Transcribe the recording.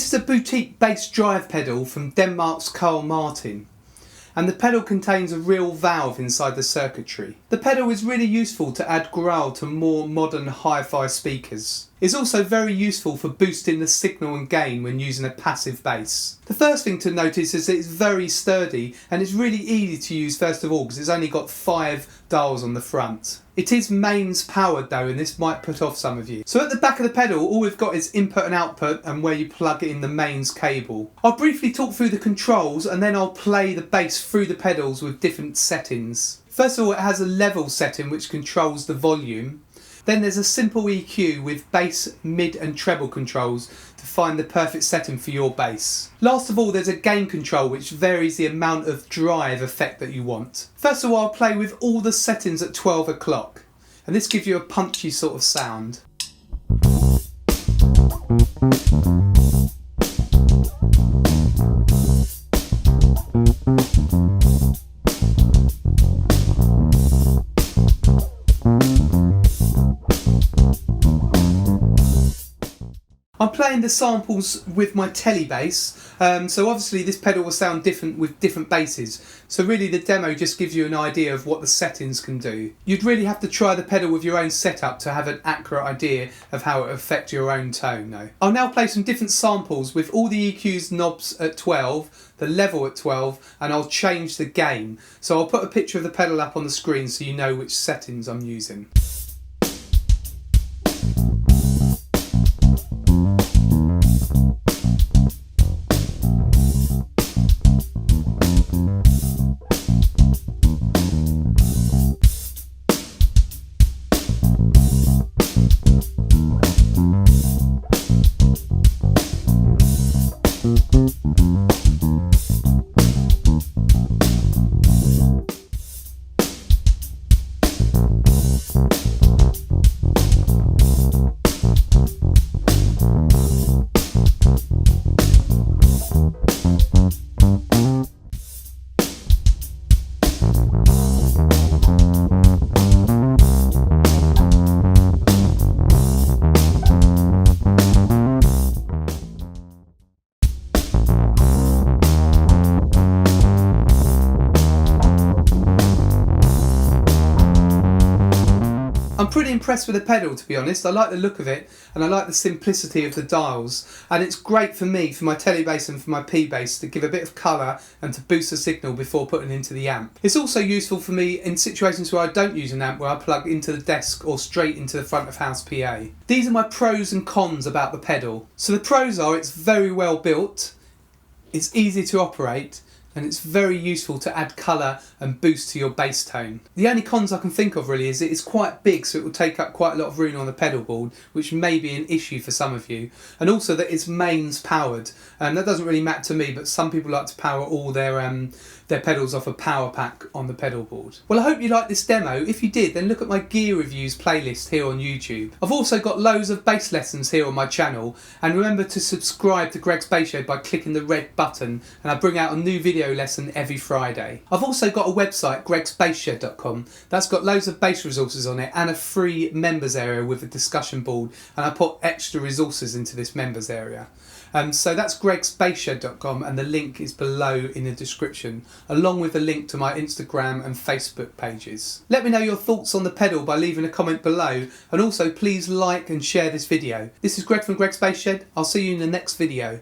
This is a boutique bass drive pedal from Denmark's Carl Martin, and the pedal contains a real valve inside the circuitry. The pedal is really useful to add growl to more modern hi-fi speakers. It's also very useful for boosting the signal and gain when using a passive bass. The first thing to notice is that it's very sturdy and it's really easy to use first of all because it's only got 5 dials on the front. It is mains powered though, and this might put off some of you. So at the back of the pedal all we've got is input and output and where you plug in the mains cable. I'll briefly talk through the controls and then I'll play the bass through the pedals with different settings. First of all, it has a level setting which controls the volume. Then there's a simple EQ with bass, mid and treble controls to find the perfect setting for your bass. Last of all, there's a gain control which varies the amount of drive effect that you want. First of all, I'll play with all the settings at 12 o'clock and this gives you a punchy sort of sound. I'm playing the samples with my telly bass, so obviously this pedal will sound different with different basses, so really the demo just gives you an idea of what the settings can do. You'd really have to try the pedal with your own setup to have an accurate idea of how it will affect your own tone though. I'll now play some different samples with all the EQ's knobs at 12, the level at 12, and I'll change the gain. So I'll put a picture of the pedal up on the screen so you know which settings I'm using. I'm pretty impressed with the pedal, to be honest. I like the look of it and I like the simplicity of the dials, and it's great for me, for my telly bass and for my P bass, to give a bit of colour and to boost the signal before putting it into the amp. It's also useful for me in situations where I don't use an amp, where I plug into the desk or straight into the front of house PA. These are my pros and cons about the pedal. So the pros are it's very well built, it's easy to operate, and it's very useful to add colour and boost to your bass tone. The only cons I can think of really is that it's quite big, so it will take up quite a lot of room on the pedal board, which may be an issue for some of you, and also that it's mains powered, and that doesn't really matter to me, but some people like to power all their pedals off a power pack on the pedal board. Well, I hope you liked this demo. If you did, then look at my gear reviews playlist here on YouTube. I've also got loads of bass lessons here on my channel, and remember to subscribe to Greg's Bass Shed by clicking the red button, and I bring out a new video lesson every Friday. I've also got a website, gregsbassshed.com, that's got loads of bass resources on it and a free members area with a discussion board, and I put extra resources into this members area. So that's gregsbassshed.com, and the link is below in the description, along with a link to my Instagram and Facebook pages. Let me know your thoughts on the pedal by leaving a comment below, and also please like and share this video. This is Greg from Greg's Bass Shed. I'll see you in the next video.